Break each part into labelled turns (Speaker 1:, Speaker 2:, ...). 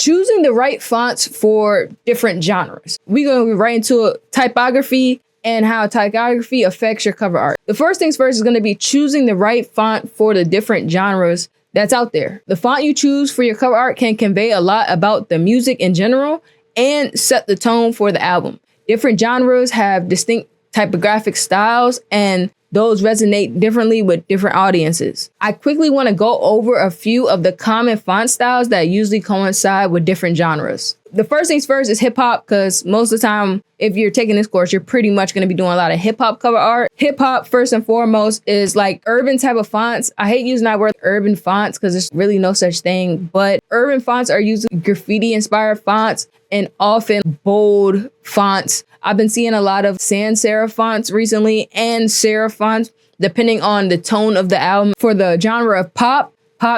Speaker 1: choosing the right fonts for different genres. We're going to be right into typography and how typography affects your cover art. The first things first is going to be choosing the right font for the different genres that's out there. The font you choose for your cover art can convey a lot about the music in general and set the tone for the album. Different genres have distinct typographic styles, and those resonate differently with different audiences. I quickly want to go over a few of the common font styles that usually coincide with different genres. The first things first is hip hop, because most of the time, if you're taking this course, you're pretty much going to be doing a lot of hip hop cover art. Hip hop, first and foremost, is like urban type of fonts. I hate using that word urban fonts because there's really no such thing, but urban fonts are usually graffiti inspired fonts and often bold fonts. I've been seeing a lot of sans serif fonts recently and serif fonts, depending on the tone of the album. For the genre of pop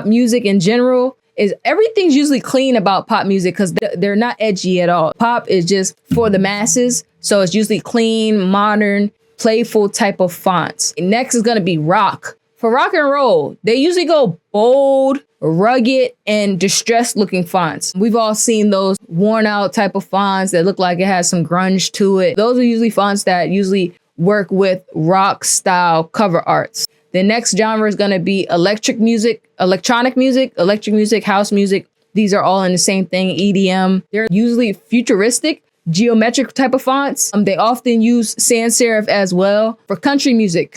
Speaker 1: music in general, is everything's usually clean about pop music because they're not edgy at all. Pop is just for the masses, so it's usually clean, modern, playful type of fonts. Next is going to be rock. For rock and roll, they usually go bold, rugged, and distressed looking fonts. We've all seen those worn out type of fonts that look like it has some grunge to it. Those are usually fonts that usually work with rock style cover arts. The next genre is going to be electronic music, house music. These are all in the same thing, EDM. They're usually futuristic, geometric type of fonts. They often use sans serif as well. For country music,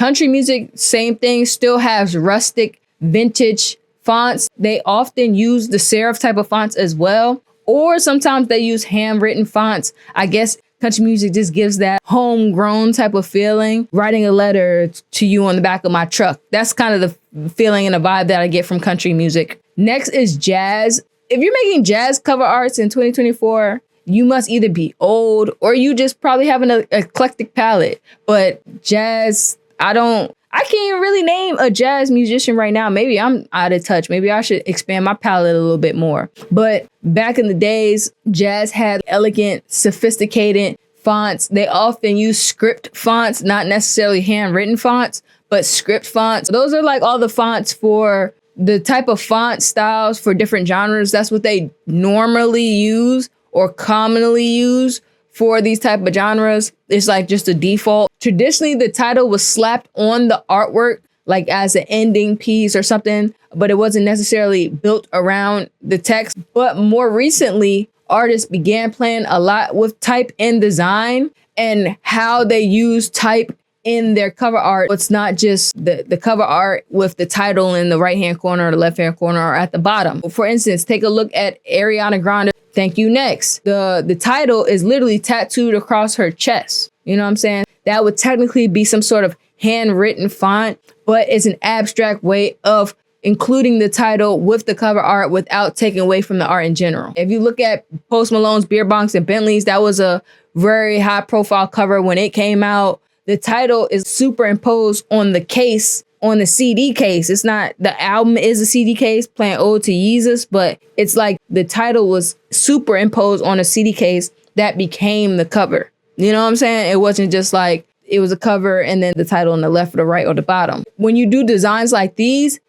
Speaker 1: same thing, still has rustic, vintage fonts. They often use the serif type of fonts as well, or sometimes they use handwritten fonts. I guess country music just gives that homegrown type of feeling. Writing a letter to you on the back of my truck. That's kind of the feeling and the vibe that I get from country music. Next is jazz. If you're making jazz cover arts in 2024, you must either be old or you just probably have an eclectic palette. But jazz, I can't really name a jazz musician right now. Maybe I'm out of touch. Maybe I should expand my palette a little bit more. But back in the days, jazz had elegant, sophisticated fonts. They often use script fonts, not necessarily handwritten fonts, but script fonts. Those are like all the fonts for the type of font styles for different genres. That's what they normally use or commonly use for these type of genres. It's like just a default. Traditionally, the title was slapped on the artwork, like as an ending piece or something, but it wasn't necessarily built around the text. But more recently, artists began playing a lot with type in design and how they use type in their cover art. It's not just the cover art with the title in the right-hand corner or the left-hand corner or at the bottom. For instance, take a look at Ariana Grande, Thank You Next. The title is literally tattooed across her chest. You know what I'm saying? That would technically be some sort of handwritten font, but it's an abstract way of including the title with the cover art without taking away from the art in general. If you look at Post Malone's Beer Bonks and Bentleys, that was a very high profile cover when it came out. The title is superimposed on the case, on the CD case. It's not, the album is a CD case playing Ode to Jesus, but it's like the title was superimposed on a CD case that became the cover. You know what I'm saying? It wasn't just like it was a cover and then the title on the left or the right or the bottom. When you do designs like these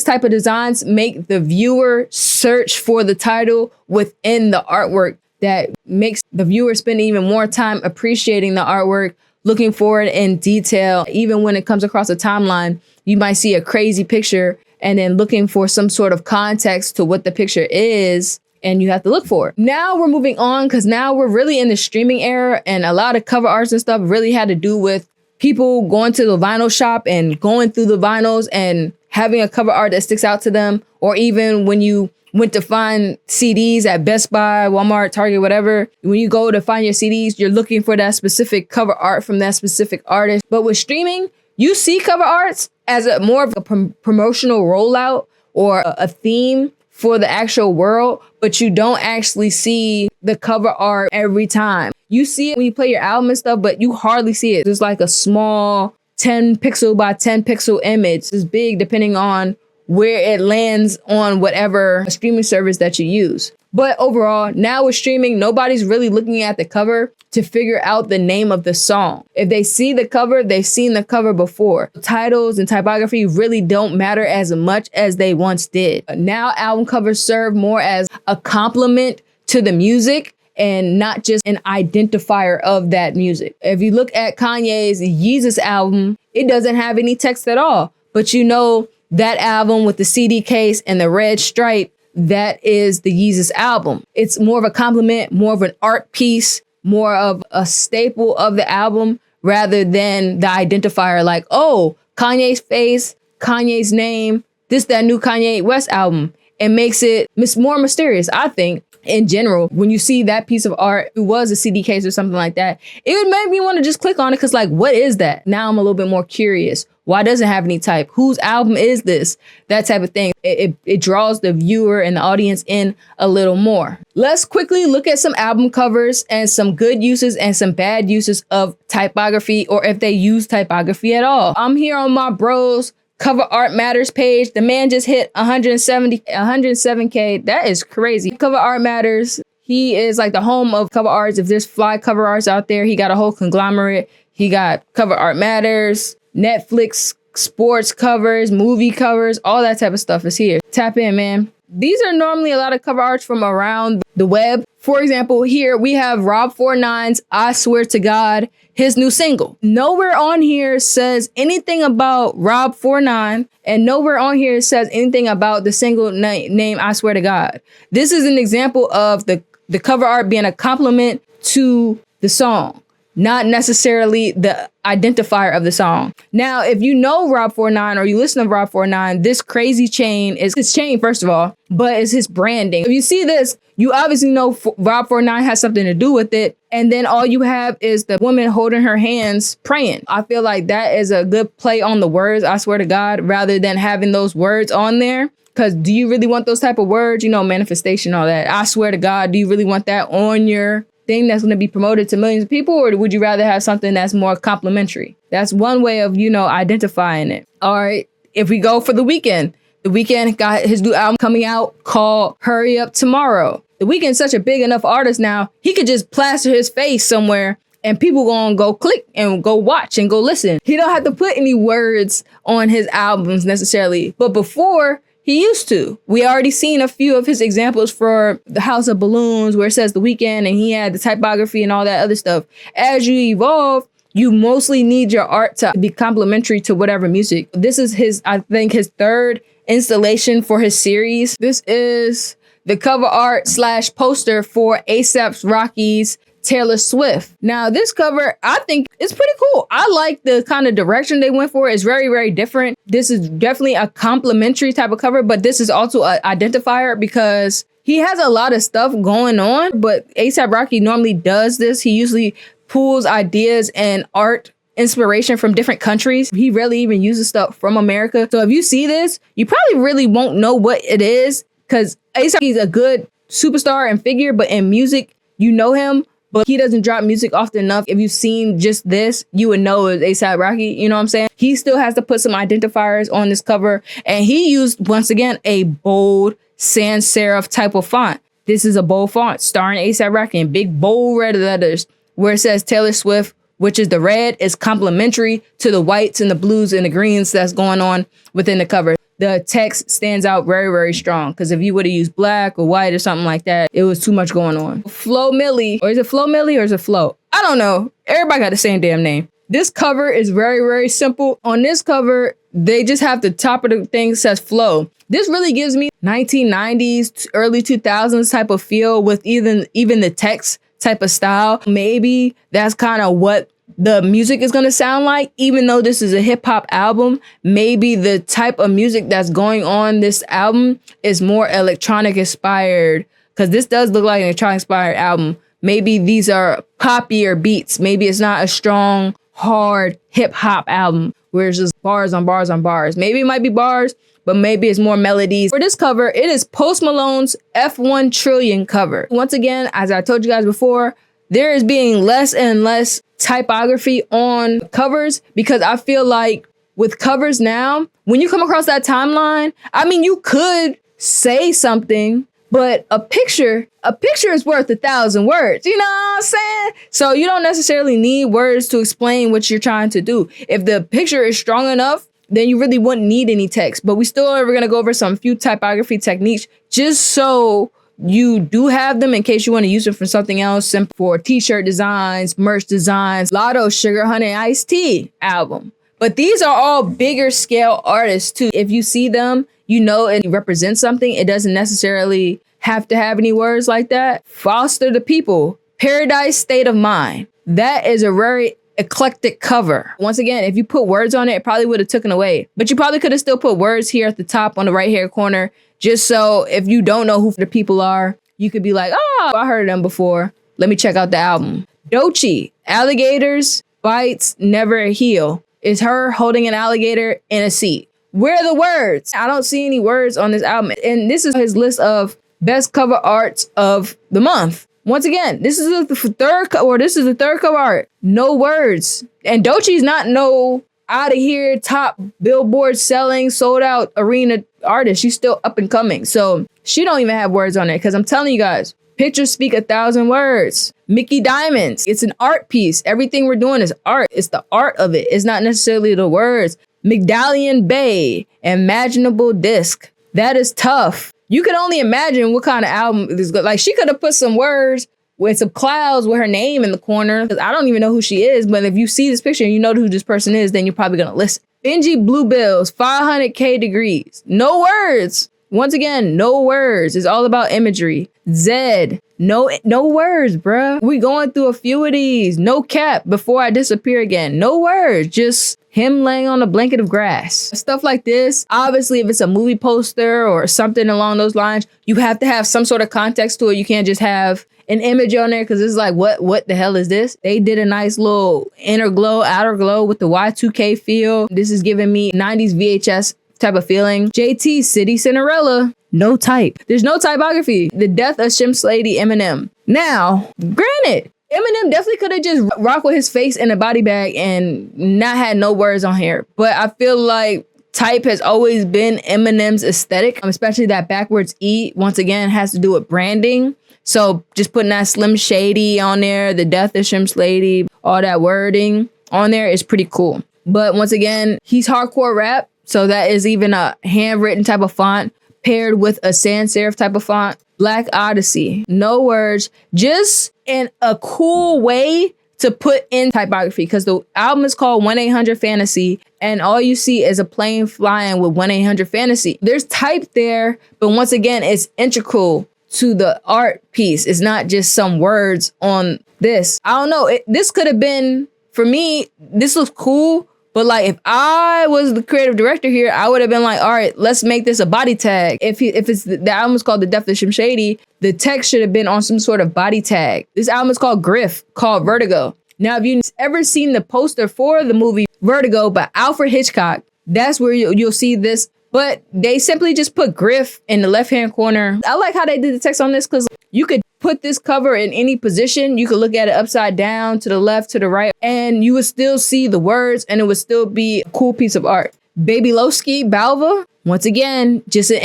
Speaker 1: type of designs make the viewer search for the title within the artwork. That makes the viewer spend even more time appreciating the artwork, looking for it in detail. Even when it comes across a timeline, you might see a crazy picture and then looking for some sort of context to what the picture is, and you have to look for it. Now we're moving on because now we're really in the streaming era, and a lot of cover arts and stuff really had to do with people going to the vinyl shop and going through the vinyls and having a cover art that sticks out to them, or even when you went to find CDs at Best Buy, Walmart, Target, whatever. When you go to find your CDs, you're looking for that specific cover art from that specific artist. But with streaming, you see cover arts as a more of a promotional rollout or a theme for the actual world, but you don't actually see the cover art every time. You see it when you play your album and stuff, but you hardly see it. There's like a small 10 pixel by 10 pixel image. It's big depending on where it lands on whatever streaming service that you use. But overall, now with streaming, nobody's really looking at the cover to figure out the name of the song. If they see the cover, they've seen the cover before. Titles and typography really don't matter as much as they once did. Now album covers serve more as a complement to the music and not just an identifier of that music. If you look at Kanye's Yeezus album, it doesn't have any text at all, but you know that album with the CD case and the red stripe, that is the Yeezus album. It's more of a compliment, more of an art piece, more of a staple of the album rather than the identifier like, oh, Kanye's face, Kanye's name, that new Kanye West album. It makes it more mysterious, I think. In general, when you see that piece of art, it was a CD case or something like that, it would make me want to just click on it because like, what is that? Now I'm a little bit more curious. Why doesn't it have any type? Whose album is this? That type of thing. It draws the viewer and the audience in a little more. Let's quickly look at some album covers and some good uses and some bad uses of typography, or if they use typography at all. I'm here on my bros Cover Art Matters page. The man just hit 107K. That is crazy. Cover Art Matters. He is like the home of cover arts. If there's fly cover arts out there, he got a whole conglomerate. He got Cover Art Matters, Netflix sports covers, movie covers, all that type of stuff is here. Tap in, man. These are normally a lot of cover arts from around the web. For example, here we have Rob49's I Swear to God, his new single. Nowhere on here says anything about Rob49, and nowhere on here says anything about the single name I Swear to God. This is an example of the cover art being a compliment to the song, not necessarily the identifier of the song. Now, if you know Rob49 or you listen to Rob49, this crazy chain is his chain, first of all, but it's his branding. If you see this, you obviously know Rob49 has something to do with it. And then all you have is the woman holding her hands praying. I feel like that is a good play on the words, I swear to God, rather than having those words on there. Because do you really want those type of words? You know, manifestation, all that. I swear to God, do you really want that on your thing that's going to be promoted to millions of people? Or would you rather have something that's more complimentary? That's one way of, you know, identifying it. All right. If we go for The Weeknd, The Weeknd got his new album coming out called Hurry Up Tomorrow. The Weeknd's such a big enough artist now, he could just plaster his face somewhere and people gonna go click and go watch and go listen. He don't have to put any words on his albums necessarily. But before, he used to. We already seen a few of his examples for The House of Balloons where it says The Weeknd and he had the typography and all that other stuff. As you evolve, you mostly need your art to be complementary to whatever music. This is I think his third installation for his series. This is the cover art / poster for A$AP Rocky's Taylor Swift. Now, this cover, I think it's pretty cool. I like the kind of direction they went for. It's very, very different. This is definitely a complimentary type of cover, but this is also an identifier because he has a lot of stuff going on, but A$AP Rocky normally does this. He usually pulls ideas and art inspiration from different countries. He rarely even uses stuff from America. So if you see this, you probably really won't know what it is because A$AP is a good superstar and figure, but in music, you know him, but he doesn't drop music often enough. If you've seen just this, you would know it's A$AP Rocky. You know what I'm saying? He still has to put some identifiers on this cover. And he used, once again, a bold sans serif type of font. This is a bold font starring A$AP Rocky in big, bold red letters where it says Taylor Swift, which is the red is complementary to the whites and the blues and the greens that's going on within the cover. The text stands out very, very strong because if you would have used black or white or something like that, it was too much going on. Flo Milli, or is it Flo Milli or is it Flo? I don't know. Everybody got the same damn name. This cover is very, very simple. On this cover, they just have the top of the thing says Flo. This really gives me 1990s, early 2000s type of feel with even the text type of style. Maybe that's kind of what the music is going to sound like, even though this is a hip hop album. Maybe the type of music that's going on this album is more electronic inspired because this does look like an electronic inspired album. Maybe these are poppier beats. Maybe it's not a strong, hard hip hop album where it's just bars on bars on bars. Maybe it might be bars, but maybe it's more melodies. For this cover, it is Post Malone's F1 Trillion cover. Once again, as I told you guys before, there is being less and less typography on covers because I feel like with covers now, when you come across that timeline, I mean, you could say something, but a picture is worth 1,000 words. You know what I'm saying? So you don't necessarily need words to explain what you're trying to do. If the picture is strong enough, then you really wouldn't need any text. But we still are going to go over some few typography techniques just so you do have them in case you want to use it for something else, simple for t-shirt designs, merch designs, Lotto Sugar Honey Iced Tea album. But these are all bigger scale artists too. If you see them, you know it represents something. It doesn't necessarily have to have any words like that. Foster the People, Paradise State of Mind. That is a very eclectic cover. Once again, if you put words on it, it probably would have taken away. But you probably could have still put words here at the top on the right hand corner, just so if you don't know who the people are, you could be like, oh, I heard of them before. Let me check out the album. Doechii, Alligators, Bites, Never Heal. Is her holding an alligator in a seat. Where are the words? I don't see any words on this album. And this is his list of best cover arts of the month. Once again, this is the third cover art. No words. And Doechii's not no out of here top Billboard selling sold out arena artist. She's still up and coming. So she don't even have words on it, because I'm telling you guys, pictures speak 1,000 words. Mickey Diamonds. It's an art piece. Everything we're doing is art. It's the art of it. It's not necessarily the words. Migdalian Bay. Imaginable Disc. That is tough. You can only imagine what kind of album this is. Like, she could have put some words with some clouds with her name in the corner. Because I don't even know who she is. But if you see this picture and you know who this person is, then you're probably going to listen. Benji Bluebells. 500K Degrees. No words. Once again, no words. It's all about imagery. Zed. No words, bruh. We going through a few of these. No Cap, Before I Disappear Again. No words. Just him laying on a blanket of grass. Stuff like this. Obviously, if it's a movie poster or something along those lines, you have to have some sort of context to it. You can't just have an image on there, because it's like, what the hell is this? They did a nice little inner glow, outer glow with the Y2K feel. This is giving me 90s VHS type of feeling. JT, City Cinderella. No type. There's no typography. The Death of Shim's Lady, Eminem. Now, granted, Eminem definitely could have just rocked with his face in a body bag and not had no words on here. But I feel like type has always been Eminem's aesthetic, especially that backwards E. Once again, has to do with branding. So just putting that Slim Shady on there, the Death of Shim's Lady, all that wording on there is pretty cool. But once again, he's hardcore rap. So that is even a handwritten type of font paired with a sans serif type of font. Black Odyssey. No words. Just in a cool way to put in typography, because the album is called 1-800-Fantasy, and all you see is a plane flying with 1-800-Fantasy. There's type there, but once again, it's integral to the art piece. It's not just some words on this. I don't know. This could have been, for me, this looks cool. But like, if I was the creative director here, I would have been like, all right, let's make this a body tag. If it's the album is called The Death of Shim Shady, the text should have been on some sort of body tag. This album is called Griff, called Vertigo. Now, if you've ever seen the poster for the movie Vertigo by Alfred Hitchcock, that's where you'll see this. But they simply just put Griff in the left-hand corner. I like how they did the text on this, because you could put this cover in any position. You could look at it upside down, to the left, to the right, and you would still see the words, and it would still be a cool piece of art. Baby Lowski, Balva, once again, just an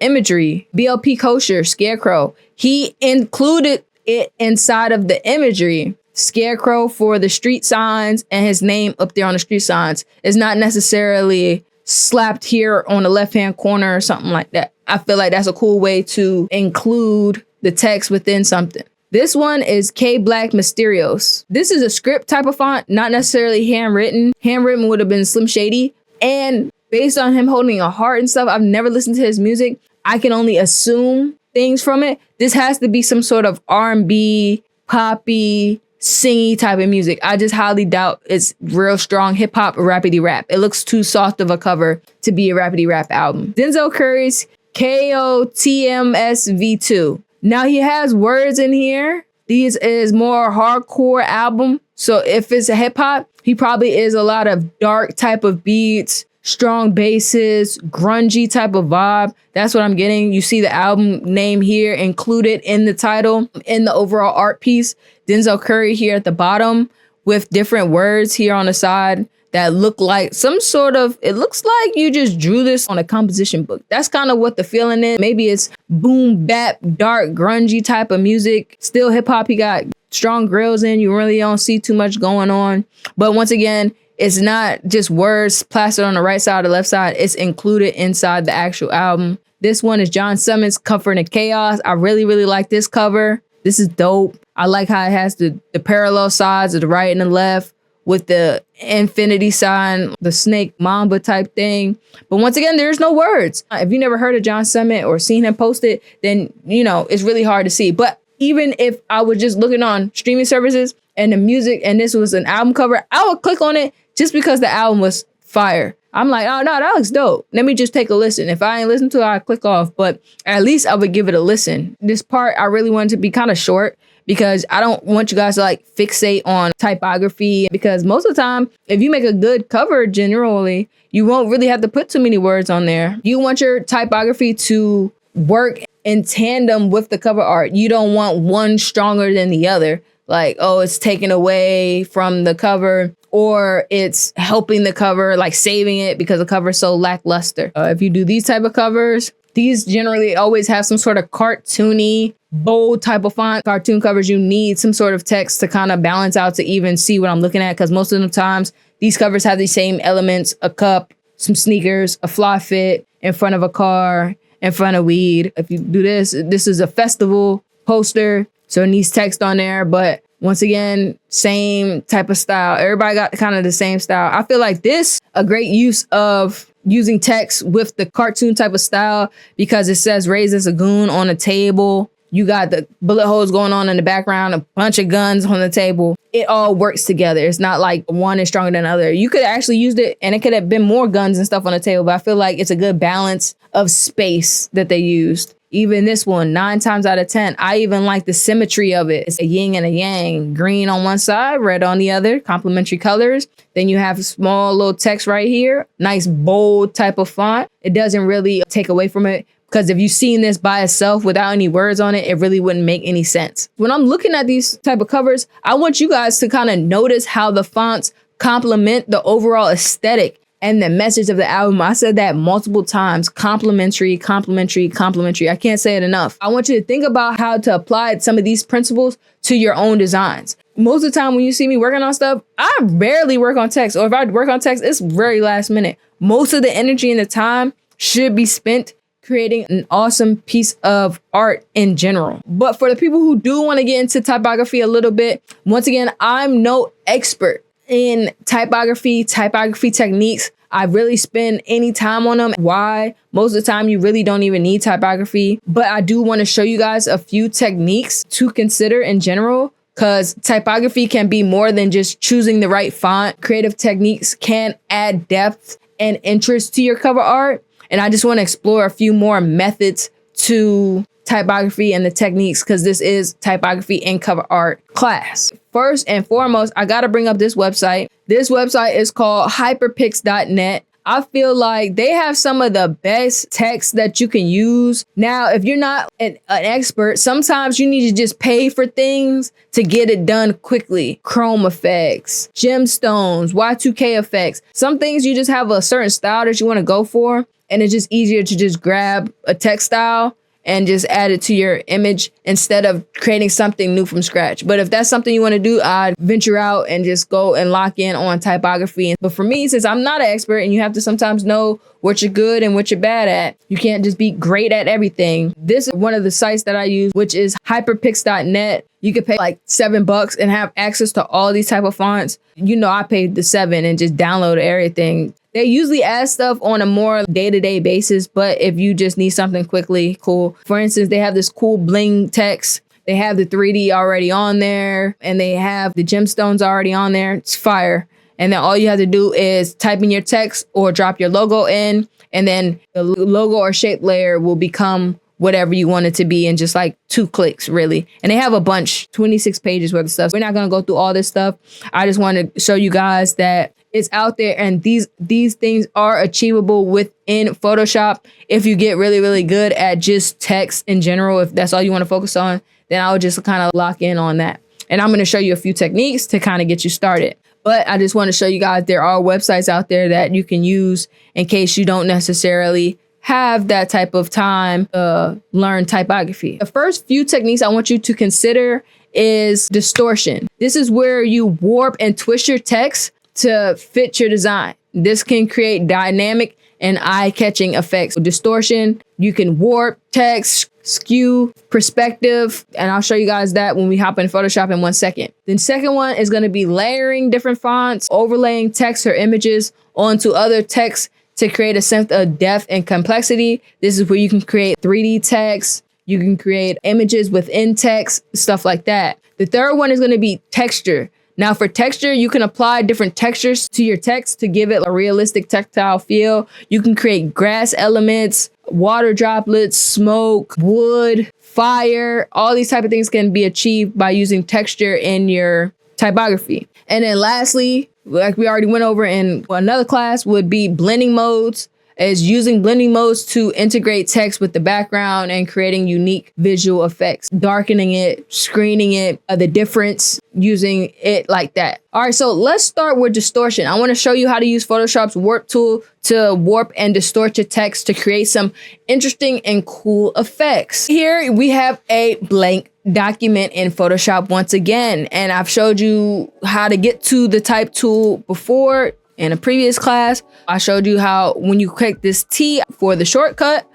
Speaker 1: imagery. BLP Kosher, Scarecrow. He included it inside of the imagery. Scarecrow for the street signs, and his name up there on the street signs is not necessarily slapped here on the left-hand corner or something like that. I feel like that's a cool way to include the text within something. This one is K Black Mysterios. This is a script type of font, not necessarily handwritten. Handwritten would have been Slim Shady. And based on him holding a heart and stuff, I've never listened to his music. I can only assume things from it. This has to be some sort of R&B, poppy, singy type of music. I just highly doubt it's real strong hip hop or rapidy rap. It looks too soft of a cover to be a rapidy rap album. Denzel Curry's KOTMSV2. Now he has words in here. These is more hardcore album. So if it's a hip hop, he probably is a lot of dark type of beats, strong basses, grungy type of vibe. That's what I'm getting. You see the album name here included in the title, in the overall art piece. Denzel Curry here at the bottom with different words here on the side that look like it looks like you just drew this on a composition book. That's kind of what the feeling is. Maybe it's boom, bap, dark, grungy type of music. Still hip hop, you got strong grills in. You really don't see too much going on. But once again, it's not just words plastered on the right side or the left side. It's included inside the actual album. This one is John Summons, Comfort and Chaos. I really, really like this cover. This is dope. I like how it has the parallel sides of the right and the left with the infinity sign, the snake mamba type thing. But once again, there's no words. If you never heard of John Summit or seen him post it, then, it's really hard to see. But even if I was just looking on streaming services and the music and this was an album cover, I would click on it just because the album was fire. I'm like, oh, no, that looks dope. Let me just take a listen. If I ain't listen to it, I click off. But at least I would give it a listen. This part, I really wanted to be kind of short because I don't want you guys to fixate on typography. Because most of the time, if you make a good cover, generally, you won't really have to put too many words on there. You want your typography to work in tandem with the cover art. You don't want one stronger than the other. It's taken away from the cover, or it's helping the cover, saving it because the cover is so lackluster. If you do these type of covers, these generally always have some sort of cartoony, bold type of font. Cartoon covers, you need some sort of text to kind of balance out to even see what I'm looking at, because most of the times these covers have the same elements: a cup, some sneakers, a fly fit, in front of a car, in front of weed. If you do this is a festival poster, so it needs text on there. But once again, same type of style. Everybody got kind of the same style. I feel like this a great use of using text with the cartoon type of style, because it says raise as a goon on a table. You got the bullet holes going on in the background, a bunch of guns on the table. It all works together. It's not like one is stronger than the other. You could actually use it and it could have been more guns and stuff on the table, but I feel like it's a good balance of space that they used. Even this one, 9 times out of 10, I even like the symmetry of it. It's a yin and a yang, green on one side, red on the other, complementary colors. Then you have small little text right here, nice bold type of font. It doesn't really take away from it, because if you've seen this by itself without any words on it, it really wouldn't make any sense. When I'm looking at these type of covers, I want you guys to kind of notice how the fonts complement the overall aesthetic and the message of the album. I said that multiple times: complementary, complementary, complementary. I can't say it enough. I want you to think about how to apply some of these principles to your own designs. Most of the time when you see me working on stuff, I rarely work on text, or if I work on text, it's very last minute. Most of the energy and the time should be spent creating an awesome piece of art in general. But for the people who do want to get into typography a little bit, once again, I'm no expert in typography techniques. I really spend any time on them. Why? Most of the time you really don't even need typography, but I do want to show you guys a few techniques to consider in general, because typography can be more than just choosing the right font. Creative techniques can add depth and interest to your cover art. And I just want to explore a few more methods to typography and the techniques, because this is typography and cover art class. First and foremost, I got to bring up this website. This website is called hyperpix.net. I feel like they have some of the best text that you can use. Now, if you're not an expert, sometimes you need to just pay for things to get it done quickly. Chrome effects, gemstones, Y2K effects. Some things you just have a certain style that you want to go for, and it's just easier to just grab a text style and just add it to your image instead of creating something new from scratch. But if that's something you want to do, I'd venture out and just go and lock in on typography. But for me, since I'm not an expert, and you have to sometimes know what you're good and what you're bad at, you can't just be great at everything. This is one of the sites that I use, which is hyperpix.net. You could pay like $7 and have access to all these type of fonts. I paid the $7 and just download everything. They usually add stuff on a more day-to-day basis, but if you just need something quickly, cool. For instance, they have this cool bling text. They have the 3D already on there, and they have the gemstones already on there. It's fire. And then all you have to do is type in your text or drop your logo in, and then the logo or shape layer will become whatever you want it to be in just like 2 clicks, really. And they have a bunch, 26 pages worth of stuff. We're not going to go through all this stuff. I just want to show you guys that it's out there, and these things are achievable within Photoshop. If you get really, really good at just text in general, if that's all you want to focus on, then I'll just kind of lock in on that. And I'm going to show you a few techniques to kind of get you started. But I just want to show you guys there are websites out there that you can use in case you don't necessarily have that type of time to learn typography. The first few techniques I want you to consider is distortion. This is where you warp and twist your text to fit your design. This can create dynamic and eye-catching effects. Distortion, you can warp text, skew, perspective, and I'll show you guys that when we hop in Photoshop in 1 second. The second one is going to be layering different fonts, overlaying text or images onto other text to create a sense of depth and complexity. This is where you can create 3D text, you can create images within text, stuff like that. The third one is going to be texture. Now for texture, you can apply different textures to your text to give it a realistic tactile feel. You can create grass elements, water droplets, smoke, wood, fire. All these type of things can be achieved by using texture in your typography. And then lastly, like we already went over in another class, would be blending modes. Is using blending modes to integrate text with the background and creating unique visual effects, darkening it, screening it, the difference, using it like that. All right, so let's start with distortion. I want to show you how to use Photoshop's warp tool to warp and distort your text to create some interesting and cool effects. Here we have a blank document in Photoshop once again, and I've showed you how to get to the type tool before. In a previous class, I showed you how when you click this T for the shortcut,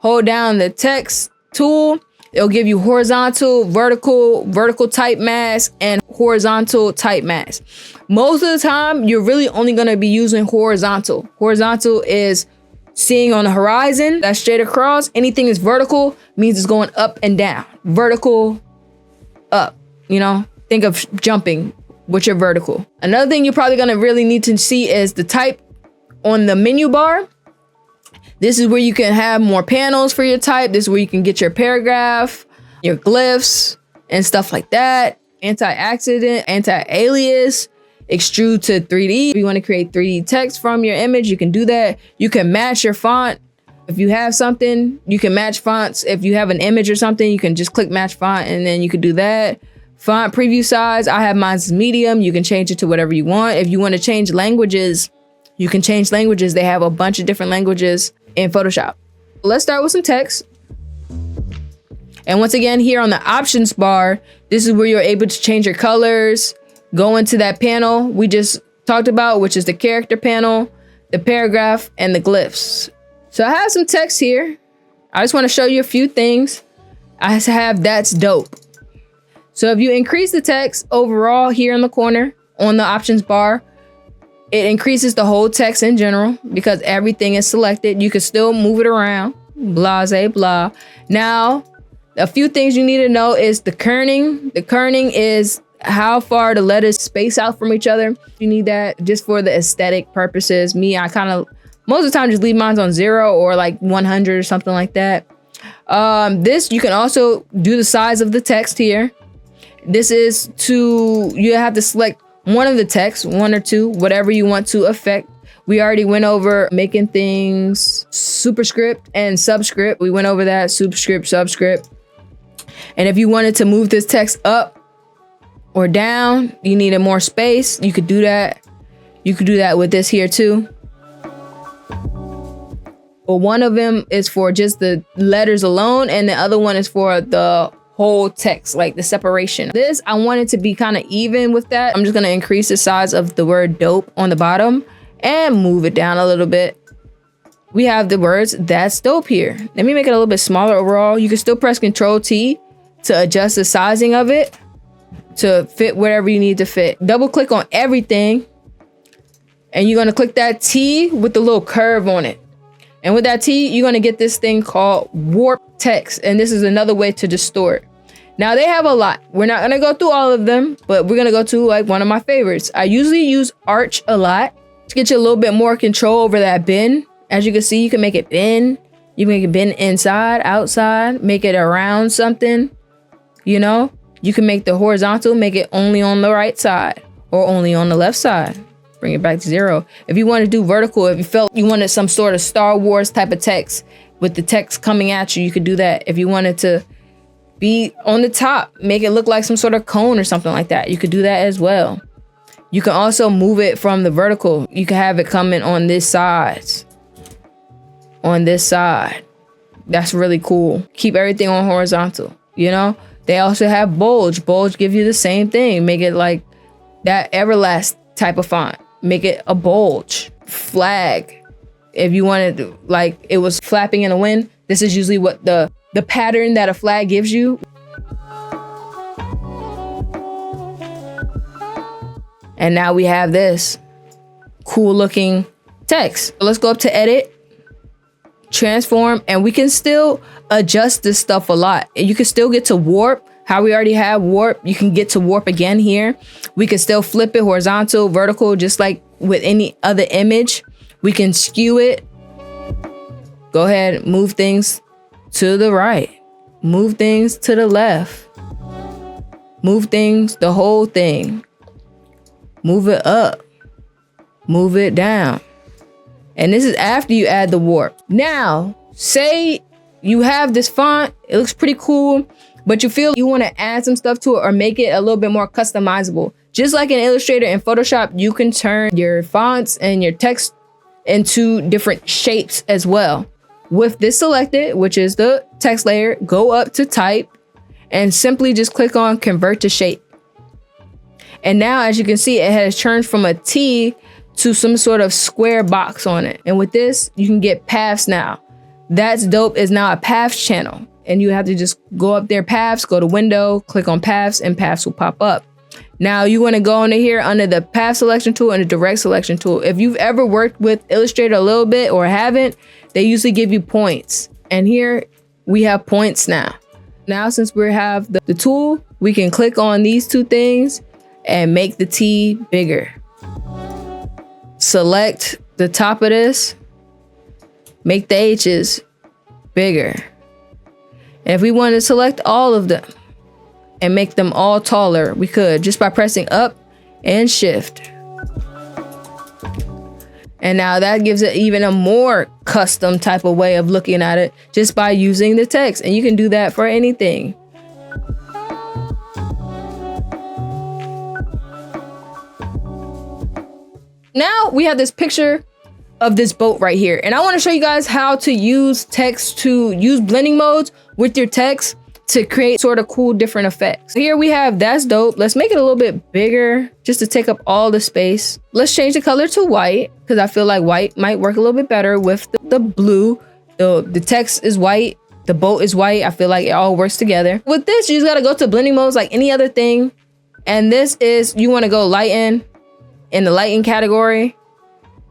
Speaker 1: hold down the text tool, it'll give you horizontal, vertical type mask, and horizontal type mask. Most of the time, you're really only going to be using horizontal. Horizontal is seeing on the horizon, that's straight across. Anything is vertical means it's going up and down. Vertical, up, you know, think of jumping. Which are vertical. Another thing you're probably gonna really need to see is the type on the menu bar. This is where you can have more panels for your type. This is where you can get your paragraph, your glyphs, and stuff like that. Anti-accident, anti-alias, extrude to 3D. If you want to create 3D text from your image, you can do that. You can match your font. If you have something, you can match fonts. If you have an image or something, you can just click match font and then you can do that. Font preview size, I have mine as medium. You can change it to whatever you want. If you want to change languages, you can change languages. They have a bunch of different languages in Photoshop. Let's start with some text. And once again, here on the options bar, this is where you're able to change your colors, go into that panel we just talked about, which is the character panel, the paragraph, and the glyphs. So I have some text here. I just want to show you a few things. I have that's dope. So if you increase the text overall here in the corner on the options bar, it increases the whole text in general because everything is selected. You can still move it around, blase, blah. Now, a few things you need to know is the kerning. The kerning is how far the letters space out from each other. You need that just for the aesthetic purposes. Me, I kind of, most of the time just leave mine on 0 or like 100 or something like that. This, you can also do the size of the text here. This is you have to select one of the text, 1 or 2, whatever you want to affect. We already went over making things superscript and subscript. We went over that, superscript, subscript. And if you wanted to move this text up or down, you needed more space, you could do that. You could do that with this here too. But one of them is for just the letters alone, and the other one is for the whole text, like the separation. This, I want it to be kind of even with that. I'm just going to increase the size of the word dope on the bottom and move it down a little bit. We have the words that's dope here. Let me make it a little bit smaller overall. You can still press Control T to adjust the sizing of it to fit whatever you need to fit. Double click on everything and you're going to click that T with the little curve on it. And with that T, you're going to get this thing called warp text. And this is another way to distort. Now they have a lot. We're not going to go through all of them, but we're going to go to like one of my favorites. I usually use arch a lot to get you a little bit more control over that bend. As you can see, you can make it bend. You can make it bend inside, outside, make it around something. You know, you can make the horizontal, make it only on the right side or only on the left side. Bring it back to 0. If you want to do vertical, if you felt you wanted some sort of Star Wars type of text with the text coming at you, you could do that. If you wanted to be on the top, make it look like some sort of cone or something like that, you could do that as well. You can also move it from the vertical. You can have it coming on this side. On this side. That's really cool. Keep everything on horizontal, you know? They also have bulge. Bulge gives you the same thing. Make it like that Everlast type of font. Make it a bulge. Flag. If you wanted to, like it was flapping in the wind, this is usually what the pattern that a flag gives you. And now we have this cool looking text. Let's go up to edit, transform, and we can still adjust this stuff a lot. You can still get to warp. How we already have warp, you can get to warp again here. We can still flip it horizontal, vertical, just like with any other image. We can skew it. Go ahead, move things to the right. Move things to the left. Move things, the whole thing. Move it up. Move it down. And this is after you add the warp. Now, say you have this font, it looks pretty cool, but you feel you want to add some stuff to it or make it a little bit more customizable. Just like in Illustrator and Photoshop, you can turn your fonts and your text into different shapes as well. With this selected, which is the text layer, go up to type and simply just click on convert to shape. And now, as you can see, it has turned from a T to some sort of square box on it. And with this, you can get paths now. That's dope. Is now a paths channel. And you have to just go up there, paths, go to window, click on paths, and paths will pop up. Now you want to go under here under the path selection tool and the direct selection tool. If you've ever worked with Illustrator a little bit or haven't, they usually give you points. And here we have points now. Now, since we have the tool, we can click on these two things and make the T bigger. Select the top of this, make the H's bigger. And if we want to select all of them and make them all taller, we could just by pressing up and shift. And now that gives it even a more custom type of way of looking at it just by using the text. And you can do that for anything. Now we have this picture of this boat right here. And I want to show you guys how to use text, to use blending modes with your text to create sort of cool different effects. Here we have that's dope. Let's make it a little bit bigger just to take up all the space. Let's change the color to white because I feel like white might work a little bit better with the blue. The text is white. The boat is white. I feel like it all works together. With this, you just got to go to blending modes like any other thing. And this is, you want to go lighten in the lighten category.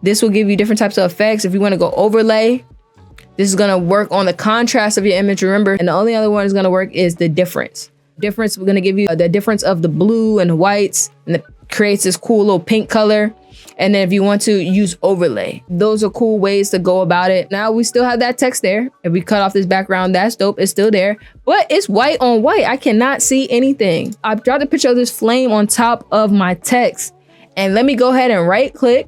Speaker 1: This will give you different types of effects. If you want to go overlay, this is going to work on the contrast of your image, remember. And the only other one is going to work is the difference. Difference, we're going to give you the difference of the blue and the whites, and it creates this cool little pink color. And then if you want to use overlay, those are cool ways to go about it. Now we still have that text there. If we cut off this background, that's dope. It's still there, but it's white on white. I cannot see anything. I've dropped a picture of this flame on top of my text. And let me go ahead and right click.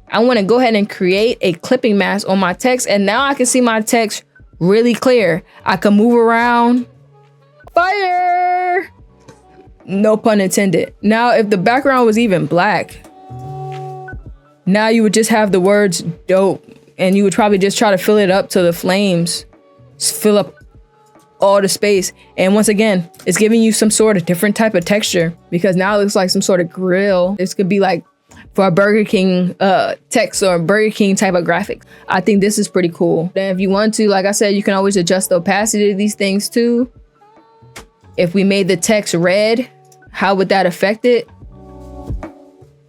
Speaker 1: I want to go ahead and create a clipping mask on my text. And now I can see my text really clear. I can move around. Fire! No pun intended. Now, if the background was even black, now you would just have the words dope. And you would probably just try to fill it up to the flames. Just fill up all the space. And once again, it's giving you some sort of different type of texture because now it looks like some sort of grill. This could be like for a Burger King text or a Burger King type of graphics. I think this is pretty cool. Then if you want to, like I said, you can always adjust the opacity of these things too. If we made the text red, how would that affect it?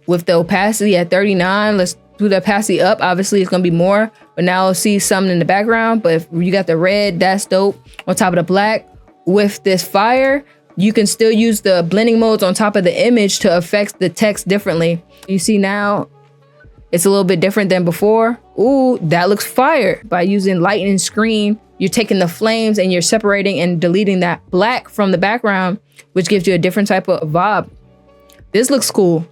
Speaker 1: With the opacity at 39, let's do the opacity up. Obviously it's gonna be more, but now I'll see something in the background. But if you got the red, that's dope. On top of the black, with this fire, you can still use the blending modes on top of the image to affect the text differently. You see now, it's a little bit different than before. Ooh, that looks fire. By using lighten screen, you're taking the flames and you're separating and deleting that black from the background, which gives you a different type of vibe. This looks cool.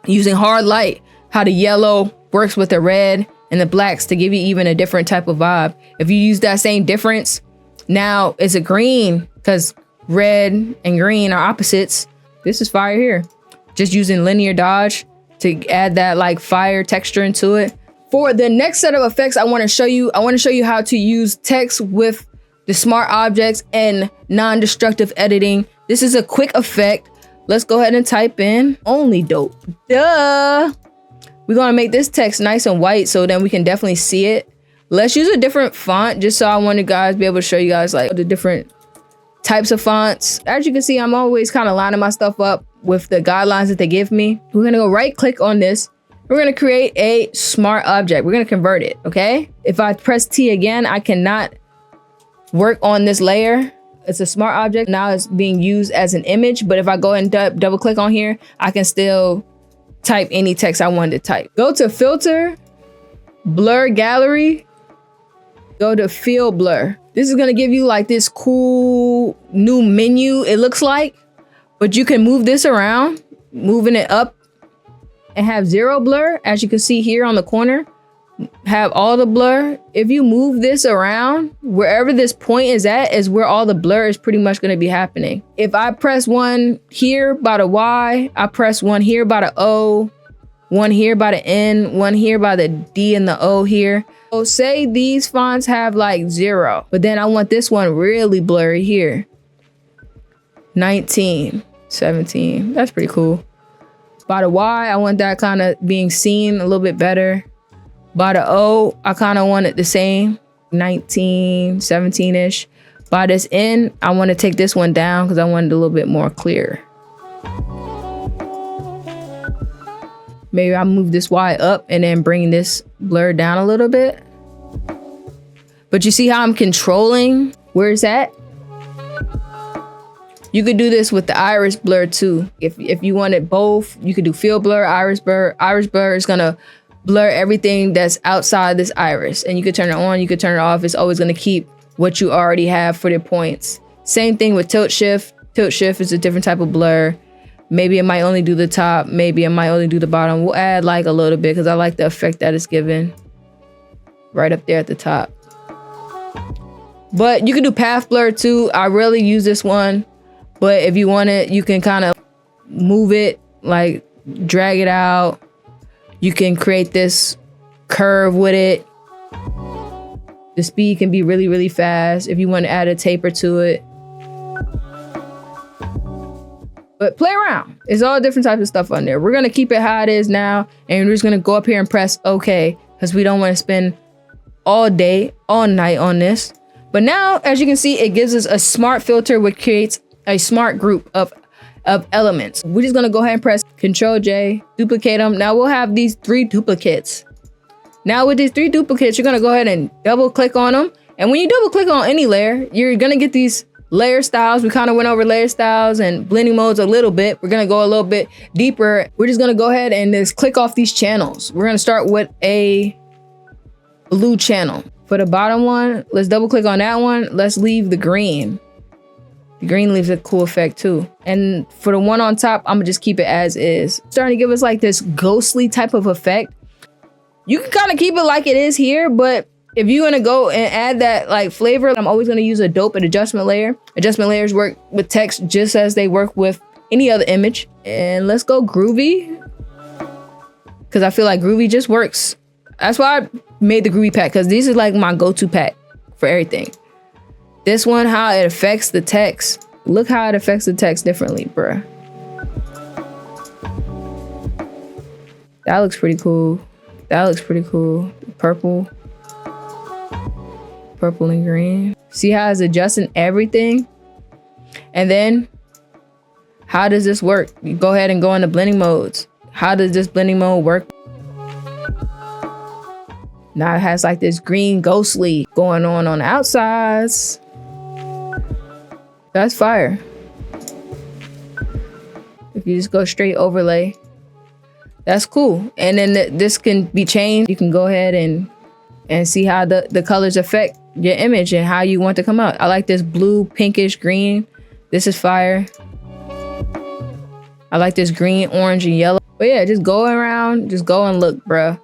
Speaker 1: Using hard light, how the yellow works with the red and the blacks to give you even a different type of vibe. If you use that same difference, now it's a green because red and green are opposites. This is fire here. just using linear dodge to add that like fire texture into it. For the next set of effects I want to show you how to use text with the smart objects and non-destructive editing. This is a quick effect. Let's go ahead and type in only dope. Duh. We're gonna make this text nice and white so then we can definitely see it. Let's use a different font just so I want to guys be able to show you guys like the different types of fonts. As you can see, I'm always kind of lining my stuff up with the guidelines that they give me. We're gonna go right click on this. We're gonna create a smart object. We're gonna convert it, okay? If I press T again, I cannot work on this layer. It's a smart object. Now it's being used as an image, but if I go and double click on here, I can still type any text I wanted to type. Go to filter, blur gallery, go to fill blur. This is gonna give you like this cool new menu, it looks like, but you can move this around, moving it up and have zero blur. As you can see here on the corner, have all the blur. If you move this around, wherever this point is at is where all the blur is pretty much gonna be happening. If I press one here by the Y, I press one here by the O, one here by the N, one here by the D and the O here. So say these fonts have like 0, but then I want this one really blurry here. 19, 17, that's pretty cool. By the Y, I want that kind of being seen a little bit better. By the O, I kind of want it the same, 19, 17-ish. By this N, I want to take this one down because I want it a little bit more clear. Maybe I'll move this Y up and then bring this blur down a little bit. But you see how I'm controlling where it's at? You could do this with the iris blur too. If you wanted both, you could do fill blur, iris blur. Iris blur is gonna blur everything that's outside this iris. And you could turn it on, you could turn it off. It's always gonna keep what you already have for the points. Same thing with tilt shift. Tilt shift is a different type of blur. Maybe it might only do the top, maybe it might only do the bottom. We'll add like a little bit because I like the effect that it's given right up there at the top. But you can do path blur too. I rarely use this one, but if you want it, you can kind of move it, like drag it out. You can create this curve with it. The speed can be really, really fast if you want to add a taper to it. But play around. It's all different types of stuff on there. We're going to keep it how it is now. And we're just going to go up here and press OK because we don't want to spend all day, all night on this. But now, as you can see, it gives us a smart filter which creates a smart group of elements. We're just going to go ahead and press Control J, duplicate them. Now we'll have these 3 duplicates. Now with these 3 duplicates, you're going to go ahead and double click on them. And when you double click on any layer, you're going to get these layer styles. We kind of went over layer styles and blending modes a little bit. We're going to go a little bit deeper. We're just going to go ahead and just click off these channels. We're going to start with a blue channel. For the bottom one, let's double click on that one. Let's leave the green. The green leaves a cool effect too. And for the one on top, I'm gonna just keep it as is. Starting to give us like this ghostly type of effect. You can kind of keep it like it is here, but if you're gonna go and add that like flavor, I'm always gonna use a dope and adjustment layer. Adjustment layers work with text just as they work with any other image. And let's go groovy, because I feel like groovy just works. That's why I made the groovy pack, because these are like my go-to pack for everything. This one, how it affects the text. Look how it affects the text differently, bruh. That looks pretty cool. That looks pretty cool. Purple. Purple and green. See how it's adjusting everything? And then, how does this work? You go ahead and go into blending modes. How does this blending mode work? Now it has like this green ghostly going on the outsides. That's fire. If you just go straight overlay, that's cool. And then this can be changed. You can go ahead and see how the colors affect your image and how you want to come out. I like this blue, pinkish, green. This is fire. I like this green, orange, and yellow. But yeah, just go around, just go and look, bruh.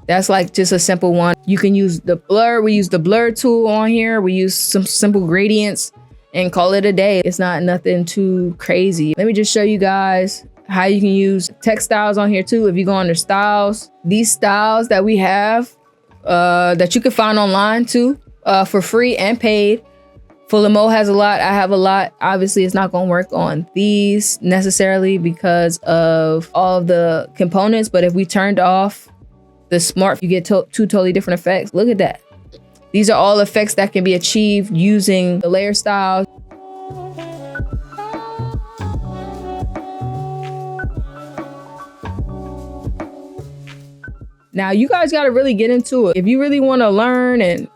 Speaker 1: That's like just a simple one. You can use the blur. We use the blur tool on here. We use some simple gradients and call it a day. It's not nothing too crazy. Let me just show you guys how you can use textiles on here too. If you go under styles, these styles that we have that you can find online too for free and paid. Fulamo has a lot. I have a lot. Obviously, it's not going to work on these necessarily because of all of the components. But if we turned off the smart, you get two totally different effects. Look at that. These are all effects that can be achieved using the layer styles. Now, you guys got to really get into it. If you really want to learn and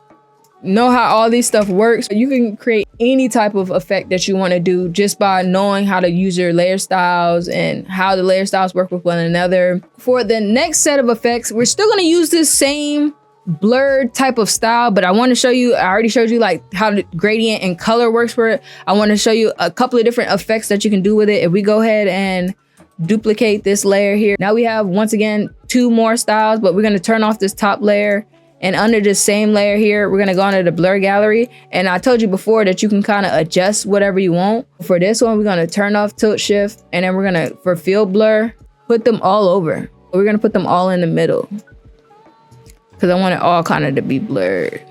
Speaker 1: know how all these stuff works, you can create any type of effect that you want to do just by knowing how to use your layer styles and how the layer styles work with one another. For the next set of effects, we're still going to use this same blurred type of style, but I want to show you, I already showed you like how the gradient and color works for it. I want to show you a couple of different effects that you can do with it. If we go ahead and duplicate this layer here, now we have, once again, 2 more styles, but we're going to turn off this top layer. And under this same layer here, we're gonna go under the blur gallery. And I told you before that you can kind of adjust whatever you want. For this one, we're gonna turn off tilt shift. And then we're gonna, for field blur, put them all over. We're gonna put them all in the middle because I want it all kind of to be blurred.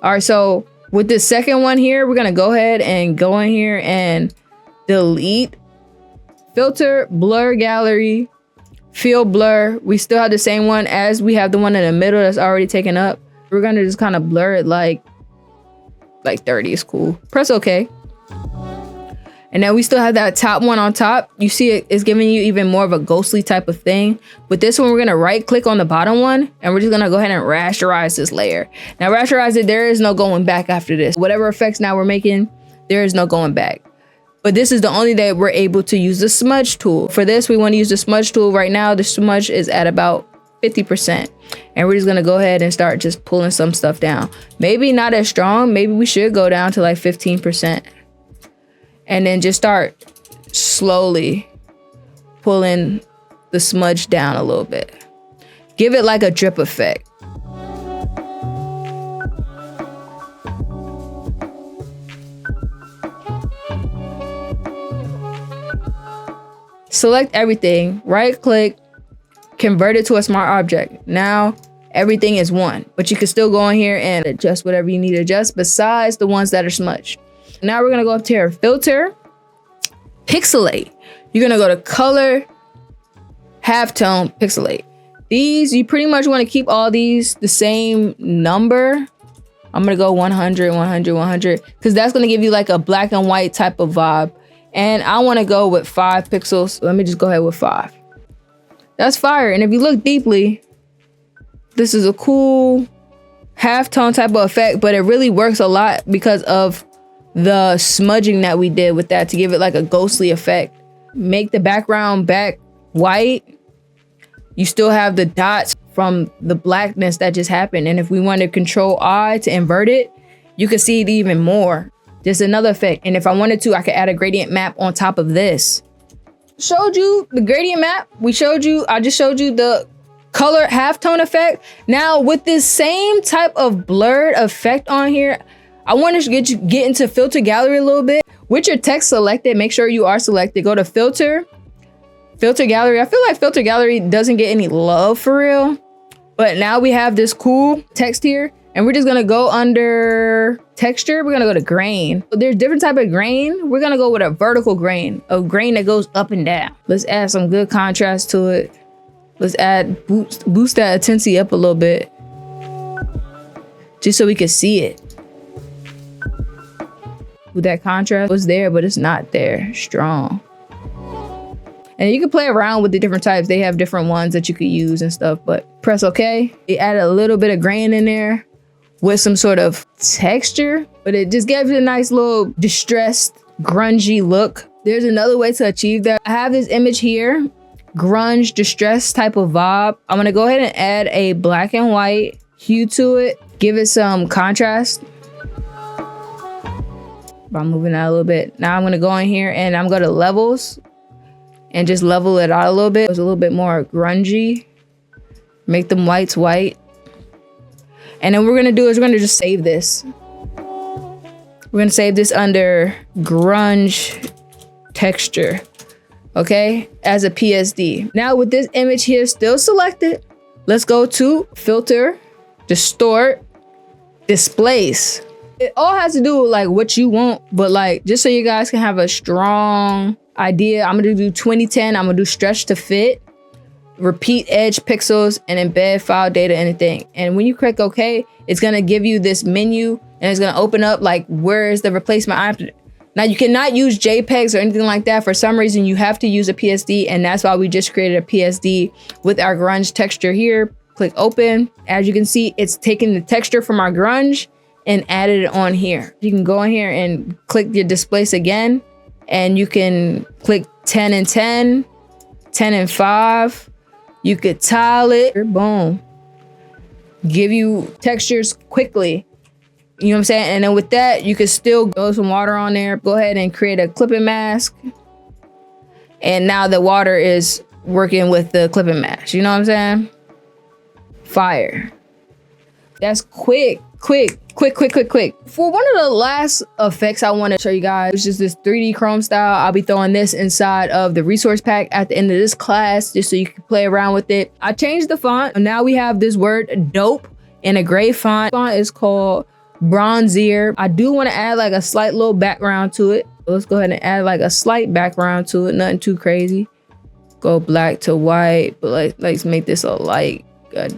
Speaker 1: All right, so with this second one here, we're gonna go ahead and go in here and delete filter, blur gallery, field blur. We still have the same one as we have the one in the middle that's already taken up. We're gonna just kind of blur it like 30 is cool. Press OK. And then we still have that top one on top. You see it's giving you even more of a ghostly type of thing. With this one, we're gonna right click on the bottom one and we're just gonna go ahead and rasterize this layer. Now rasterize it, there is no going back after this. Whatever effects now we're making, there is no going back. But this is the only day we're able to use the smudge tool. For this, we want to use the smudge tool. Right now, the smudge is at about 50%. And we're just going to go ahead and start just pulling some stuff down. Maybe not as strong. Maybe we should go down to like 15%. And then just start slowly pulling the smudge down a little bit. Give it like a drip effect. Select everything, right click, convert it to a smart object. Now everything is one, but you can still go in here and adjust whatever you need to adjust besides the ones that are smudged. Now we're gonna go up to here, filter, pixelate. You're gonna go to color, halftone, pixelate. These, you pretty much wanna keep all these the same number. I'm gonna go 100, 100, 100, because that's gonna give you like a black and white type of vibe. And I want to go with 5 pixels. Let me just go ahead with 5. That's fire. And if you look deeply, this is a cool halftone type of effect, but it really works a lot because of the smudging that we did with that to give it like a ghostly effect. Make the background back white. You still have the dots from the blackness that just happened. And if we want to control I to invert it, you can see it even more. Just another effect. And if I wanted to, I could add a gradient map on top of this. Showed you the gradient map. I just showed you the color halftone effect. Now with this same type of blurred effect on here, I want to get into filter gallery a little bit. With your text selected, make sure you are selected. Go to filter gallery. I feel like filter gallery doesn't get any love for real. But now we have this cool text here. And we're just gonna go under texture. We're gonna go to grain. So there's different type of grain. We're gonna go with a vertical grain, a grain that goes up and down. Let's add some good contrast to it. Let's add boost that intensity up a little bit, just so we can see it. With that contrast was there, but it's not there strong. And you can play around with the different types. They have different ones that you could use and stuff, but press OK. It added a little bit of grain in there with some sort of texture, but it just gives it a nice little distressed, grungy look. There's another way to achieve that. I have this image here, grunge, distressed type of vibe. I'm gonna go ahead and add a black and white hue to it. Give it some contrast. I'm moving that a little bit. Now I'm gonna go in here and I'm gonna go to levels and just level it out a little bit. It's a little bit more grungy. Make them whites white. And then what we're gonna do is we're gonna just save this. We're gonna save this under grunge texture, okay, as a PSD. Now with this image here still selected, let's go to filter, distort, displace. It all has to do with like what you want, but like just so you guys can have a strong idea, I'm gonna do 2010. I'm gonna do stretch to fit, repeat edge pixels, and embed file data anything. And when you click OK, it's gonna give you this menu and it's gonna open up like where is the replacement option. Now you cannot use JPEGs or anything like that. For some reason, you have to use a PSD, and that's why we just created a PSD with our grunge texture here. Click open. As you can see, it's taking the texture from our grunge and added it on here. You can go in here and click your displace again, and you can click 10 and 10, 10 and 5. You could tile it, boom. Give you textures quickly. You know what I'm saying? And then with that, you could still go some water on there. Go ahead and create a clipping mask. And now the water is working with the clipping mask. You know what I'm saying? Fire. That's quick. For one of the last effects I want to show you guys, which is this 3D Chrome style. I'll be throwing this inside of the resource pack at the end of this class, just so you can play around with it. I changed the font. Now we have this word dope in a gray font. The font is called Bronzier. I do want to add like a slight little background to it. Let's go ahead and add like a slight background to it. Nothing too crazy. Go black to white, but let's make this a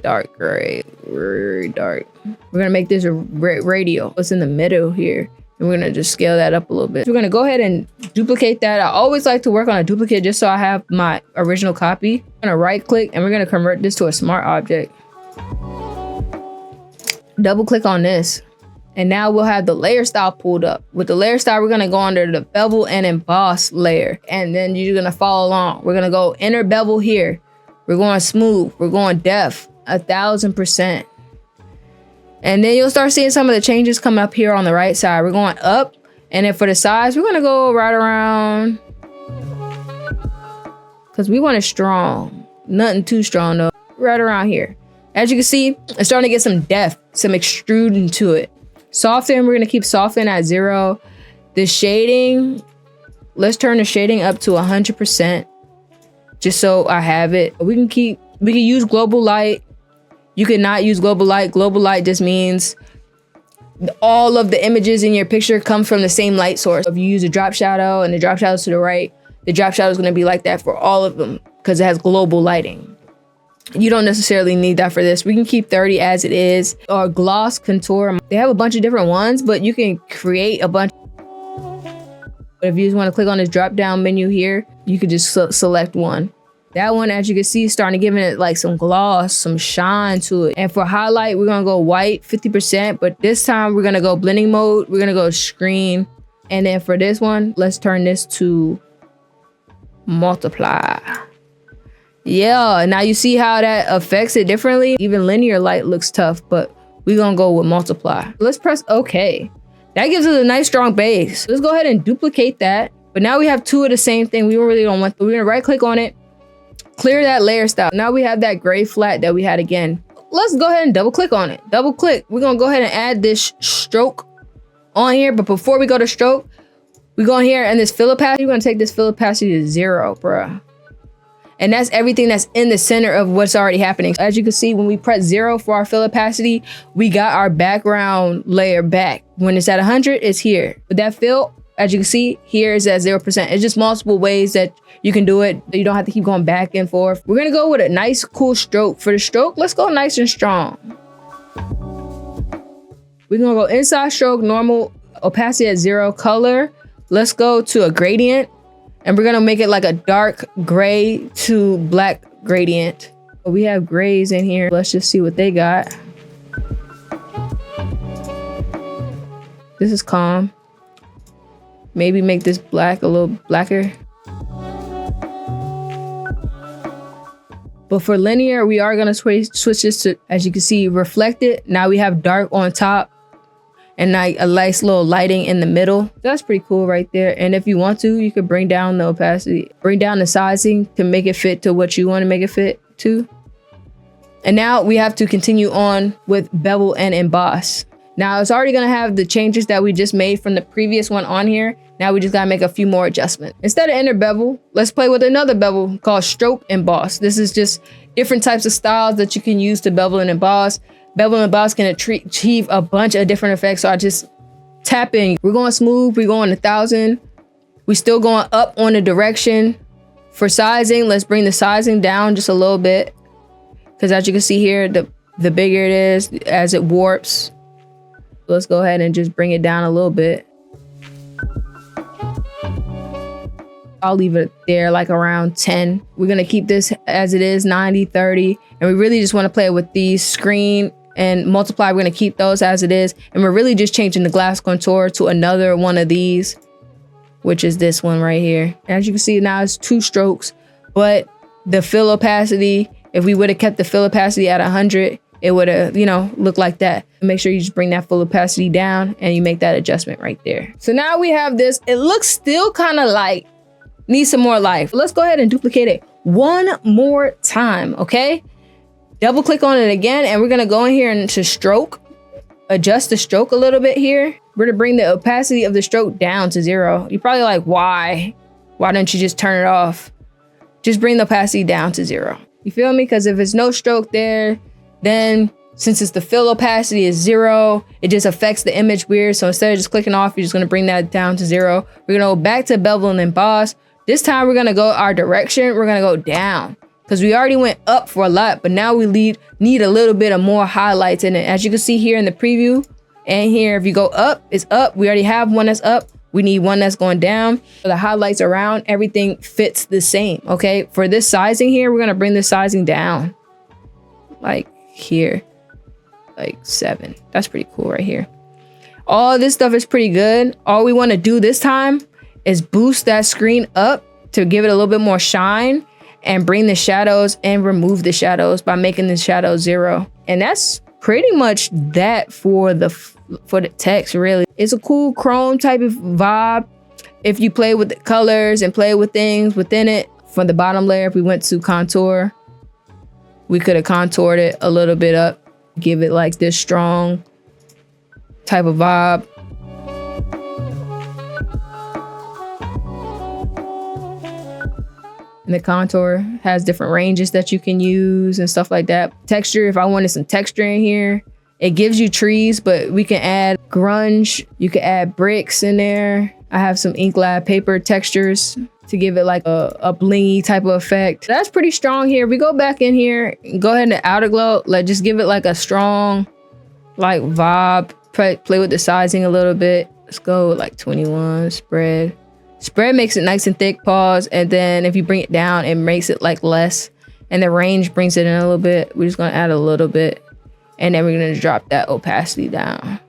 Speaker 1: dark gray, very dark. We're gonna make this a radial. What's in the middle here? And we're gonna just scale that up a little bit. So we're gonna go ahead and duplicate that. I always like to work on a duplicate just so I have my original copy. I'm gonna right click and we're gonna convert this to a smart object. Double click on this. And now we'll have the layer style pulled up. With the layer style, we're gonna go under the bevel and emboss layer. And then you're gonna follow along. We're gonna go inner bevel here. We're going smooth. We're going depth, 1000%. And then you'll start seeing some of the changes come up here on the right side. We're going up. And then for the size, we're gonna go right around. Cause we want it strong. Nothing too strong though. Right around here. As you can see, it's starting to get some depth, some extruding to it. Soften, we're gonna keep soften at 0. The shading, let's turn the shading up to 100%. Just so I have it. We can use global light. You cannot use global light. Global light just means all of the images in your picture come from the same light source. If you use a drop shadow and the drop shadow's to the right, the drop shadow is gonna be like that for all of them because it has global lighting. You don't necessarily need that for this. We can keep 30 as it is. Or gloss, contour. They have a bunch of different ones, but you can create a bunch. But if you just want to click on this drop down menu here, you could just select one. That one, as you can see, is starting to give it like some gloss, some shine to it. And for highlight, we're gonna go white 50%, but this time we're gonna go blending mode. We're gonna go screen. And then for this one, let's turn this to multiply. Yeah, now you see how that affects it differently. Even linear light looks tough, but we're gonna go with multiply. Let's press OK. That gives us a nice strong base. Let's go ahead and duplicate that. But now we have two of the same thing. We really don't want, we're gonna right click on it, clear that layer style. Now we have that gray flat that we had again. Let's go ahead and double click on it. Double click. We're gonna go ahead and add this stroke on here. But before we go to stroke, we go in here and this fill opacity, we're gonna take this fill opacity to 0, bruh. And that's everything that's in the center of what's already happening. As you can see, when we press 0 for our fill opacity, we got our background layer back. When it's at 100, it's here. But that fill, as you can see, here is at 0%. It's just multiple ways that you can do it. You don't have to keep going back and forth. We're gonna go with a nice, cool stroke. For the stroke, let's go nice and strong. We're gonna go inside stroke, normal, opacity at 0, color. Let's go to a gradient. And we're gonna make it like a dark gray to black gradient. We have grays in here. Let's just see what they got. This is calm. Maybe make this black a little blacker. But for linear, we are gonna switch this to, as you can see, reflected. Now we have dark on top and like a nice little lighting in the middle. That's pretty cool right there. And if you want to, you could bring down the opacity, bring down the sizing to make it fit to what you want to make it fit to. And now we have to continue on with bevel and emboss. Now it's already gonna have the changes that we just made from the previous one on here. Now we just gotta make a few more adjustments. Instead of inner bevel, let's play with another bevel called stroke emboss. This is just different types of styles that you can use to bevel and emboss. Bevel and emboss can achieve a bunch of different effects. So I just tap in. We're going smooth, we're going 1,000. We're still going up on the direction. For sizing, let's bring the sizing down just a little bit. Because as you can see here, the bigger it is as it warps. Let's go ahead and just bring it down a little bit. I'll leave it there like around 10. We're gonna keep this as it is, 90, 30. And we really just wanna play with these screen and multiply. We're gonna keep those as it is. And we're really just changing the glass contour to another one of these, which is this one right here. As you can see now it's 2 strokes, but the fill opacity, if we would have kept the fill opacity at 100, it would have, you know, looked like that. Make sure you just bring that full opacity down and you make that adjustment right there. So now we have this. It looks still kind of light, needs some more life. Let's go ahead and duplicate it one more time, okay? Double click on it again, and we're gonna go in here into stroke, adjust the stroke a little bit here. We're gonna bring the opacity of the stroke down to 0. You're probably like, why? Why don't you just turn it off? Just bring the opacity down to 0. You feel me? Because if it's no stroke there, then since it's the fill opacity is 0, it just affects the image weird. So instead of just clicking off, you're just gonna bring that down to 0. We're gonna go back to bevel and emboss. This time we're gonna go our direction. We're gonna go down because we already went up for a lot, but now we need a little bit of more highlights in it. As you can see here in the preview and here, if you go up, it's up. We already have one that's up. We need one that's going down. For the highlights around, everything fits the same, okay? For this sizing here, we're gonna bring the sizing down. Like here, like 7. That's pretty cool right here. All this stuff is pretty good. All we wanna do this time is boost that screen up to give it a little bit more shine and bring the shadows and remove the shadows by making the shadow 0. And that's pretty much that for the text, really. It's a cool chrome type of vibe. If you play with the colors and play with things within it. For the bottom layer, if we went to contour, we could have contoured it a little bit up, give it like this strong type of vibe. And the contour has different ranges that you can use and stuff like that. Texture, if I wanted some texture in here, it gives you trees, but we can add grunge. You can add bricks in there. I have some ink lab paper textures to give it like a blingy type of effect. That's pretty strong here. We go back in here, go ahead and outer glow. Like just give it like a strong like vibe. Play with the sizing a little bit. Let's go with like 21 spread. Spread makes it nice and thick, pause, and then if you bring it down, it makes it like less, and the range brings it in a little bit. We're just gonna add a little bit, and then we're gonna drop that opacity down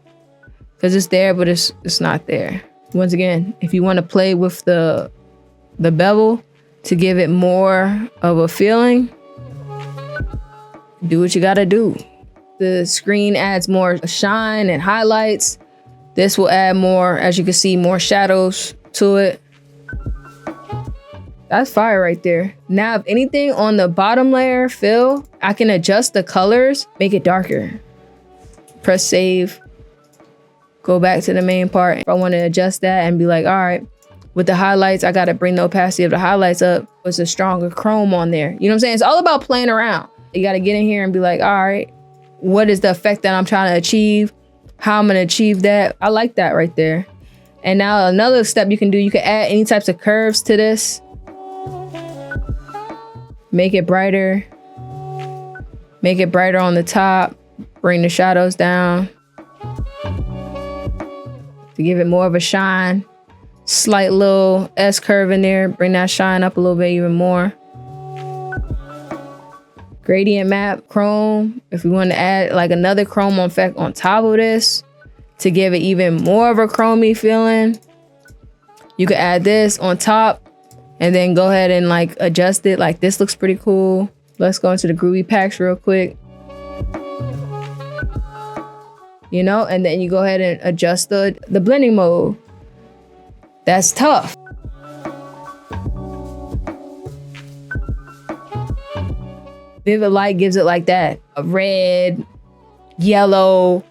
Speaker 1: because it's there, but it's not there. Once again, if you want to play with the bevel to give it more of a feeling, do what you gotta do. The screen adds more shine and highlights. This will add more, as you can see, more shadows to it. That's fire right there. Now, if anything on the bottom layer fill, I can adjust the colors, make it darker. Press save, go back to the main part. If I want to adjust that and be like, all right, with the highlights, I got to bring the opacity of the highlights up. It's a stronger chrome on there. You know what I'm saying? It's all about playing around. You got to get in here and be like, all right, what is the effect that I'm trying to achieve? How I'm going to achieve that? I like that right there. And now another step you can do, you can add any types of curves to this. Make it brighter. Make it brighter on the top. Bring the shadows down. To give it more of a shine. Slight little S curve in there. Bring that shine up a little bit even more. Gradient map, chrome. If we want to add like another chrome effect on top of this to give it even more of a chromey feeling, you could add this on top and then go ahead and like adjust it. Like this looks pretty cool. Let's go into the groovy packs real quick. You know, and then you go ahead and adjust the blending mode. That's tough. Vivid light gives it like that. A red, yellow,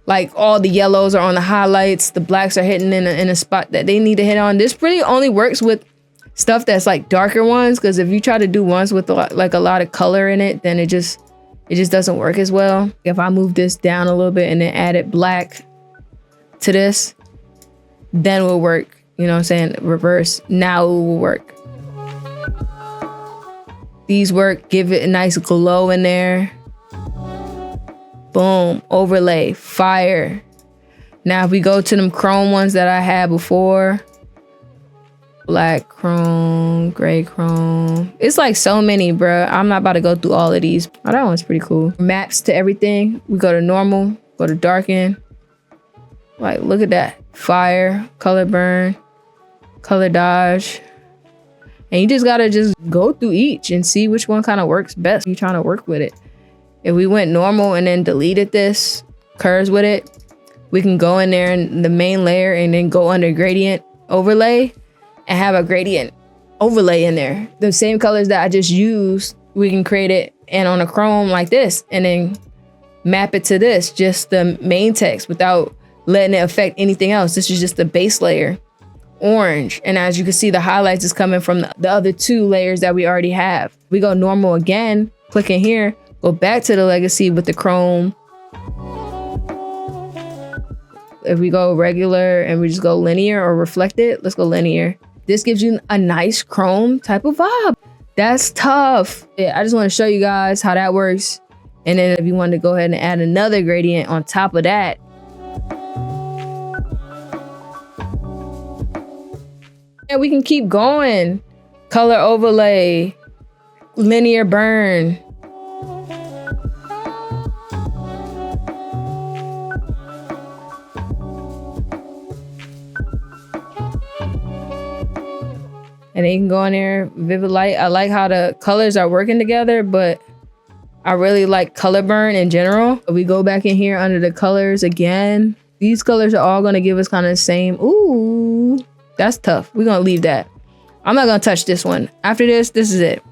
Speaker 1: Like all the yellows are on the highlights, the blacks are hitting in a spot that they need to hit on. This really only works with stuff that's like darker ones, because if you try to do ones with a lot of color in it, then it just doesn't work as well. If I move this down a little bit and then added black to this, then it will work. You know what I'm saying? Reverse. Now it will work. These work. Give it a nice glow in there. Boom. Overlay. Fire. Now if we go to them chrome ones that I had before. Black chrome, gray chrome. It's like so many, bruh. I'm not about to go through all of these. Oh, that one's pretty cool. Maps to everything. We go to normal, go to darken. Like, look at that. Fire, color burn, color dodge. And you just gotta just go through each and see which one kind of works best. You're trying to work with it. If we went normal and then deleted this, curves with it, we can go in there in the main layer and then go under gradient overlay and have a gradient overlay in there. The same colors that I just used, we can create it and on a chrome like this and then map it to this, just the main text without letting it affect anything else. This is just the base layer, orange. And as you can see, the highlights is coming from the other two layers that we already have. We go normal again, click in here, go back to the legacy with the chrome. If we go regular and we just go linear or reflected, let's go linear. This gives you a nice chrome type of vibe. That's tough. Yeah, I just want to show you guys how that works. And then if you want to go ahead and add another gradient on top of that. And we can keep going. Color overlay, linear burn. And then you can go in there, vivid light. I like how the colors are working together, but I really like color burn in general. We go back in here under the colors again. These colors are all gonna give us kind of the same. Ooh, that's tough. We're gonna leave that. I'm not gonna touch this one. After this is it.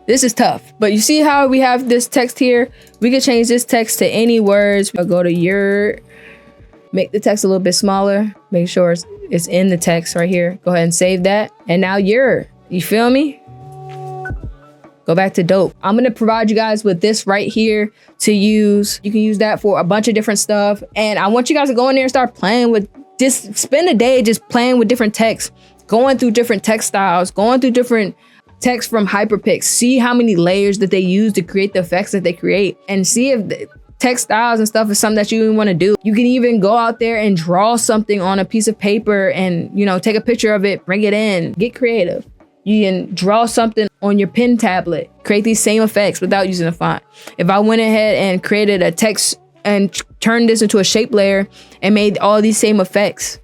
Speaker 1: This is tough. But you see how we have this text here? We can change this text to any words. I'll go to your, make the text a little bit smaller. Make sure it's in the text right here. Go ahead and save that. And now you feel me? Go back to dope. I'm gonna provide you guys with this right here to use. You can use that for a bunch of different stuff. And I want you guys to go in there and start playing with, just spend a day just playing with different texts, going through different text styles, going through different text from Hyperpix. See how many layers that they use to create the effects that they create, and see if the text styles and stuff is something that you even want to do. You can even go out there and draw something on a piece of paper and, you know, take a picture of it, bring it in, get creative. You can draw something on your pen tablet, create these same effects without using a font. If I went ahead and created a text and turned this into a shape layer and made all these same effects,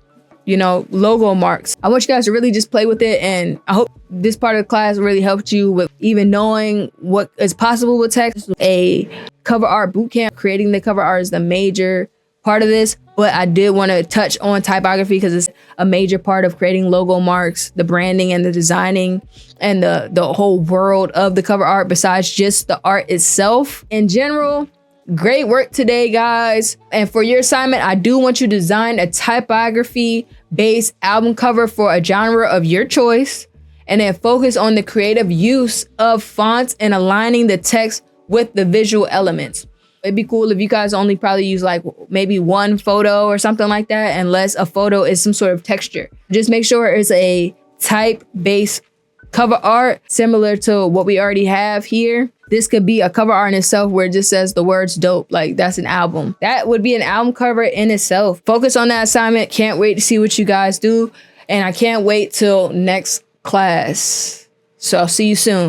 Speaker 1: you know, logo marks. I want you guys to really just play with it, and I hope this part of the class really helped you with even knowing what is possible with text. A cover art bootcamp, creating the cover art is the major part of this, but I did want to touch on typography because it's a major part of creating logo marks, the branding and the designing and the whole world of the cover art besides just the art itself. In general, great work today, guys. And for your assignment, I do want you to design a typography-based album cover for a genre of your choice, and then focus on the creative use of fonts and aligning the text with the visual elements. It'd be cool if you guys only probably use like maybe one photo or something like that, unless a photo is some sort of texture. Just make sure it's a type-based cover art similar to what we already have here. This could be a cover art in itself where it just says the words dope, like that's an album. That would be an album cover in itself. Focus on that assignment. Can't wait to see what you guys do. And I can't wait till next class. So I'll see you soon.